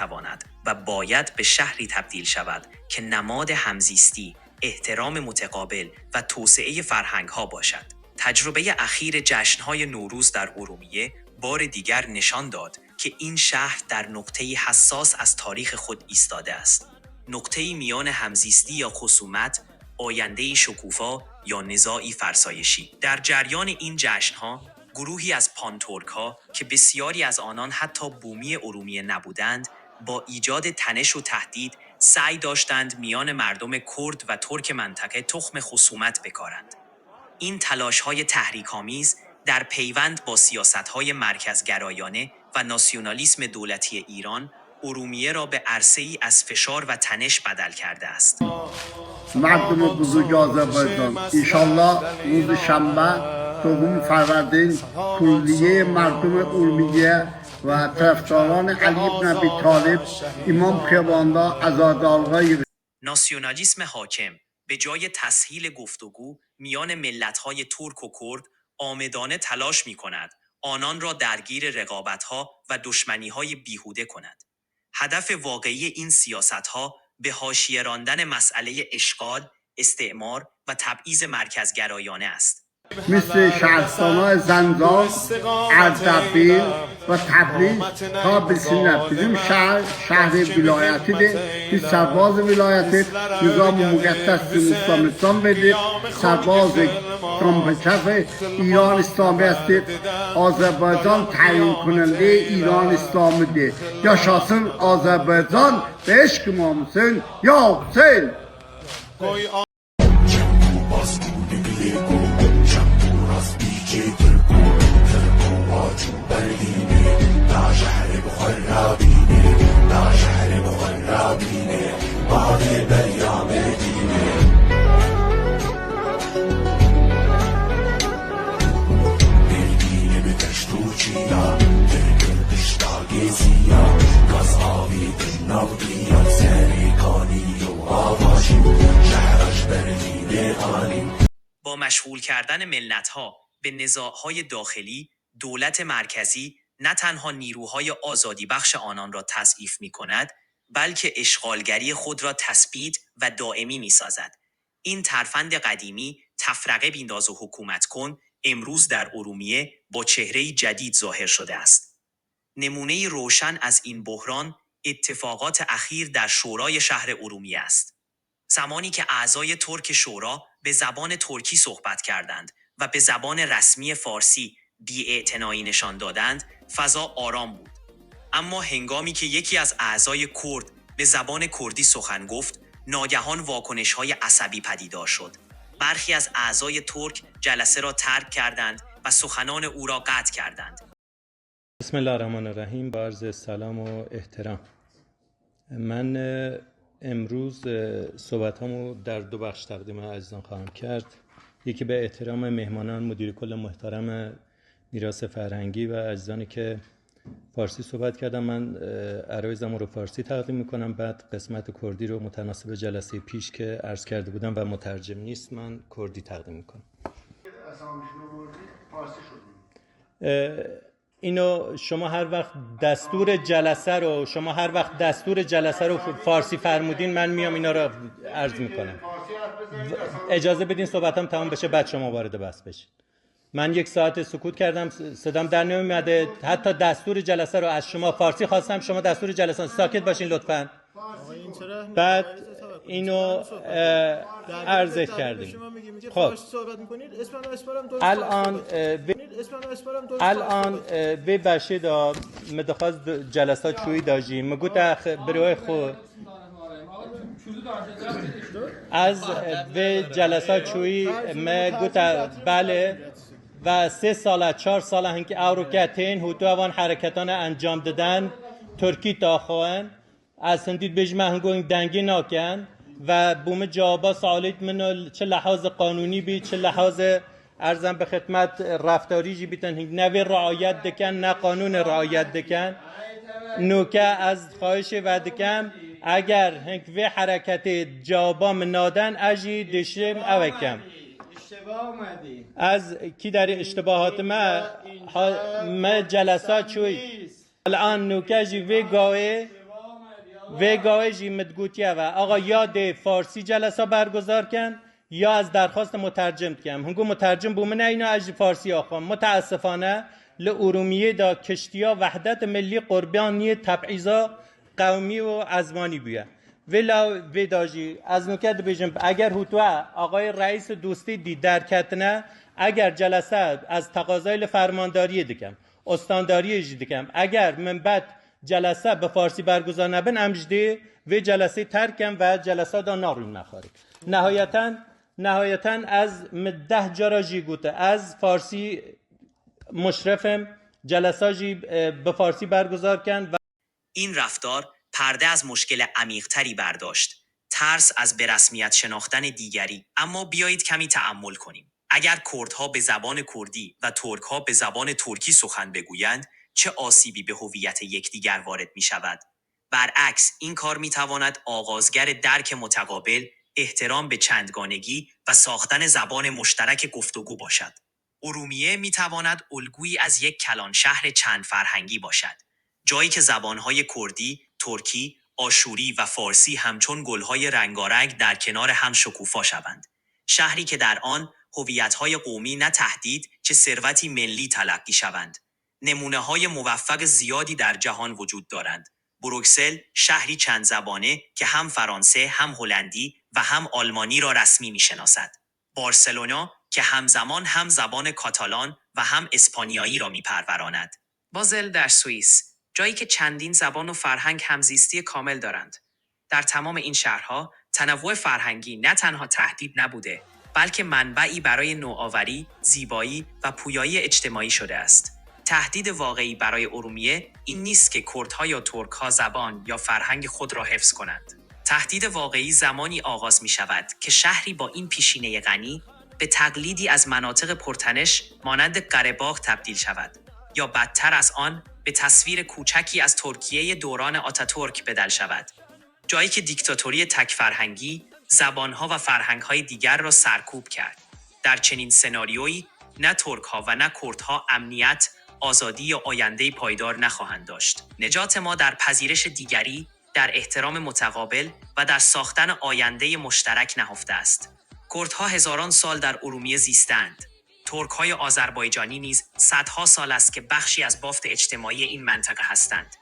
میتواند و باید به شهری تبدیل شود که نماد همزیستی، احترام متقابل و توسعه فرهنگ‌ها باشد. تجربه اخیر جشن‌های نوروز در ارومیه بار دیگر نشان داد که این شهر در نقطه‌ای حساس از تاریخ خود ایستاده است. نقطه‌ای میان همزیستی یا خصومت، آینده‌ای شکوفا یا نزاعی فرسایشی. در جریان این جشن‌ها، گروهی از پانتورک‌ها که بسیاری از آنان حتی بومی ارومیه نبودند، با ایجاد تنش و تهدید سعی داشتند میان مردم کرد و ترک منطقه تخم خصومت بکارند. این تلاش‌های تحریک‌آمیز در پیوند با سیاست‌های مرکزگرایانه و ناسیونالیسم دولتی ایران، ارومیه را به عرصه‌ای از فشار و تنش بدل کرده است. مردم بزرگ آذربایجان، انشالله روز شنبه دوم فروردین کلیه مردم ارومیه و طرفداران علی بن ابی طالب امام خیابان‌ها عزادارهای ناسیونالیسم حاکم به جای تسهیل گفتگو میان ملت‌های ترک و کرد عامدانه تلاش می‌کند آنان را درگیر رقابت‌ها و دشمنی‌های بیهوده کند. هدف واقعی این سیاست‌ها به حاشیه راندن مسئله اشغال، استعمار و تبعیض مرکزگرایانه است. مثل شهرستان‌های زنجان، اردبیل و تبریز تا بسیار bizim şehri vilayetidir. Biz Sarbaz vilayeti nizam-ı mukaddes İslam verdik. Sarbaz کامپچف ایران اسلامی هستید. آذربایجان تعیین کننده ایران اسلامی ده. yaşasın آذربایجان به عشق محسن یا حسین. با مشغول کردن ملت‌ها به نزاع‌های داخلی، دولت مرکزی نه تنها نیروهای آزادی بخش آنان را تضعیف می‌کند، بلکه اشغالگری خود را تثبیت و دائمی می‌سازد. این ترفند قدیمی تفرقه بینداز و حکومت کن امروز در ارومیه با چهره‌ای جدید ظاهر شده است. نمونه‌ای روشن از این بحران اتفاقات اخیر در شورای شهر ارومیه است. زمانی که اعضای ترک شورا به زبان ترکی صحبت کردند و به زبان رسمی فارسی بی‌اعتنایی نشان دادند، فضا آرام بود. اما هنگامی که یکی از اعضای کرد به زبان کردی سخن گفت، ناگهان واکنش‌های عصبی پدیدار شد. برخی از اعضای ترک جلسه را ترک کردند و سخنان او را قطع کردند. بسم الله الرحمن الرحیم. با عرض سلام و احترام، من امروز صحبتامو در دو بخش تقدیم عزیزان خواهم کرد. یکی به احترام مهمانان مدیر کل محترم میراث فرهنگی و عزیزانی که فارسی صحبت کردم، من عرایزم رو فارسی تقدیم میکنم. بعد قسمت کردی رو متناسب جلسه پیش که عرض کرده بودم و مترجم نیست، من کردی تقدیم میکنم. اینو شما هر وقت دستور جلسه رو فارسی فرمودین، من میام اینا رو عرض میکنم. اجازه بدین صحبتام تمام بشه بعد شما وارد بحث بشین. من یک ساعت سکوت کردم، صدام در نمیاد. حتی دستور جلسه رو از شما فارسی خواستم، شما دستور جلسه ساکت باشین لطفاً. بعد اینو عرض کردیم. خب الان به باشید مدخواست جلسات چوی داشتیم مگو تا بروی خود از به جلسات چوی مگو تا بله و 3 سال 4 سال هنگی اوروکتین هوتو اوان حرکتان انجام دادن ترکی تاخوان از هندید بجمع هنگوین دنگی ناکن و بوم جوابا سوالیت منو چه لحاظ قانونی بی چه لحاظ ارزم به خدمت رفتاری جی بیتن هنگ نوی رعایت دکن نه قانون رعایت دکن نوکه از خواهش و دکم اگر هنگ وی حرکت جوابا منادن اجی دشم اوکم از کی در اشتباهات ما جلسات چوی الان نوکه جی وی گاوه و گاهی مدگوتیه و آقا یا ده فارسی جلسه برگزار کن یا از درخواست مترجم کم هنگو مترجم بومنه اینا از فارسی آخوام متاسفانه لأرومیه دا کشتیا وحدت ملی قربانی تبعیضا قومی و ازمانی بیه ولا ویداجی از نکات بیجم اگر هوتوا آقای رئیس دوستی دی درکتنه اگر جلسه از تقاضای فرمانداری دکم استانداری جی دکم اگر من بعد جلسه به فارسی برگزار نبن امجده و جلسه ترکم و جلسه دا نارون نخواری نهایتا از 10 جارا جی گوته از فارسی مشرفم جلسه جی به فارسی برگزار کن و این رفتار پرده از مشکل عمیق‌تری برداشت. ترس از به رسمیت شناختن دیگری. اما بیایید کمی تأمل کنیم. اگر کردها به زبان کردی و ترک‌ها به زبان ترکی سخن بگویند، چه آسیبی به هویت یکدیگر وارد می شود؟ برعکس این کار می تواند آغازگر درک متقابل، احترام به چندگانگی و ساختن زبان مشترک گفتگو باشد. ارومیه می تواند الگویی از یک کلان شهر چند فرهنگی باشد. جایی که زبانهای کردی، ترکی، آشوری و فارسی همچون گلهای رنگارنگ در کنار هم شکوفا شوند. شهری که در آن هویت‌های قومی نه تهدید چه ثروتی ملی تلقی شوند. نمونه‌های موفق زیادی در جهان وجود دارند. بروکسل شهری چند زبانه که هم فرانسه، هم هلندی و هم آلمانی را رسمی می‌شناسد. بارسلونا که همزمان هم زبان کاتالان و هم اسپانیایی را می‌پروراند. بازل در سوئیس، جایی که چندین زبان و فرهنگ همزیستی کامل دارند. در تمام این شهرها تنوع فرهنگی نه تنها تهدید نبوده، بلکه منبعی برای نوآوری، زیبایی و پویایی اجتماعی شده است. تهدید واقعی برای ارومیه این نیست که کردها یا ترکها زبان یا فرهنگ خود را حفظ کنند. تهدید واقعی زمانی آغاز می شود که شهری با این پیشینه غنی به تقلیدی از مناطق پرتنش مانند قره‌باغ تبدیل شود یا بدتر از آن به تصویر کوچکی از ترکیه دوران آتاتورک بدل شود. جایی که دیکتاتوری تک فرهنگی زبانها و فرهنگهای دیگر را سرکوب کرد. در چنین سناریویی نه ترکها و نه کردها امنیت، آزادی یا آینده پایدار نخواهند داشت. نجات ما در پذیرش دیگری، در احترام متقابل و در ساختن آینده مشترک نهفته است. کردها هزاران سال در ارومیه زیستند. ترک‌های آذربایجانی نیز صدها سال است که بخشی از بافت اجتماعی این منطقه هستند.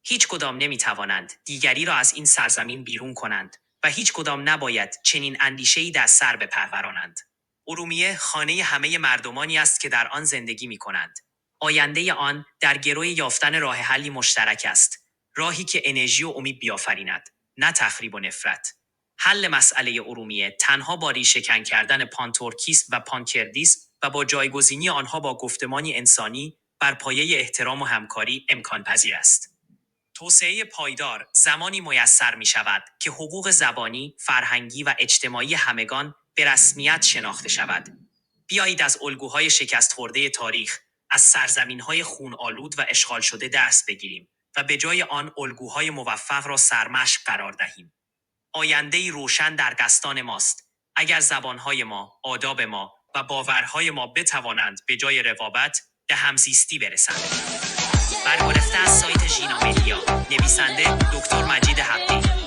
هیچ کدام نمی توانند دیگری را از این سرزمین بیرون کنند و هیچ کدام نباید چنین اندیشه‌ای در سر بپرورانند. ارومیه خانه همه مردمانی است که در آن زندگی می کنند. آینده آن در گروی یافتن راه حلی مشترک است. راهی که انرژی و امید بیافریند، نه تخریب و نفرت. حل مسئله ارومیه تنها با ریشه‌کن کردن پانترکیسم و پانکردیسم و با جایگزینی آنها با گفتمانی انسانی بر پایه احترام و همکاری امکان پذیر است. توسعه پایدار زمانی میسر می شود که حقوق زبانی، فرهنگی و اجتماعی همگان به رسمیت شناخته شود. بیایید از الگوهای شکست خورده تاریخ، از سرزمین‌های خون‌آلود و اشغال شده درس بگیریم و به جای آن الگوهای موفق را سرمشق قرار دهیم. آینده‌ای روشن در دستان ماست. اگر زبان‌های ما، آداب ما و باورهای ما بتوانند به جای رقابت به همزیستی برسند. برگرفته از سایت ژینا مدیا، نویسنده دکتر مجید حقی.